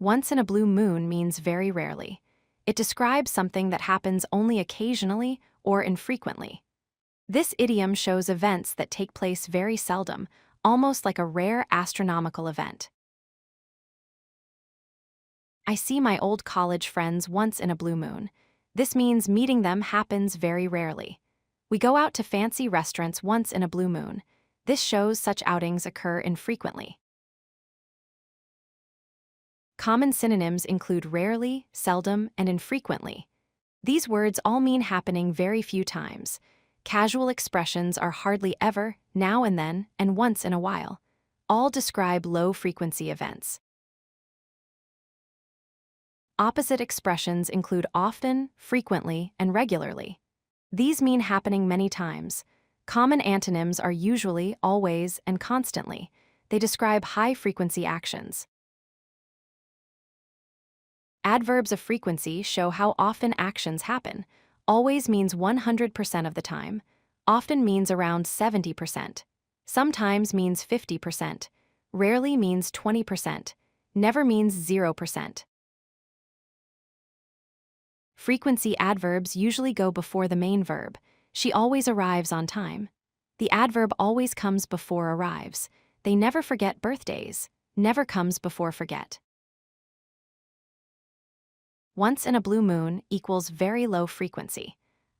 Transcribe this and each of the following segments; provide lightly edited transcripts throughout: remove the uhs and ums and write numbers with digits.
Once in a blue moon means very rarely. It describes something that happens only occasionally or infrequently. This idiom shows events that take place very seldom, almost like a rare astronomical event. I see my old college friends once in a blue moon. This means meeting them happens very rarely. We go out to fancy restaurants once in a blue moon. This shows such outings occur infrequently. Common synonyms include rarely, seldom, and infrequently. These words all mean happening very few times. Casual expressions are hardly ever, now and then, and once in a while. All describe low-frequency events. Opposite expressions include often, frequently, and regularly. These mean happening many times. Common antonyms are usually, always, and constantly. They describe high-frequency actions. Adverbs of frequency show how often actions happen. Always means 100% of the time. Often means around 70%. Sometimes means 50%. Rarely means 20%. Never means 0%. Frequency adverbs usually go before the main verb. She always arrives on time. The adverb always comes before arrives. They never forget birthdays. Never comes before forget. Once in a blue moon equals very low frequency.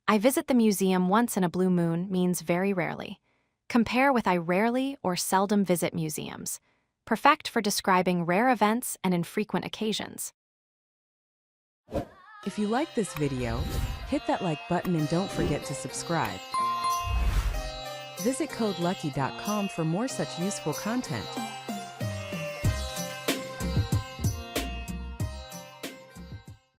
I visit the museum once in a blue moon means very rarely. Compare with I rarely or seldom visit museums. Perfect for describing rare events and infrequent occasions. If you like this video, hit that like button and don't forget to subscribe. Visit codelucky.com for more such useful content.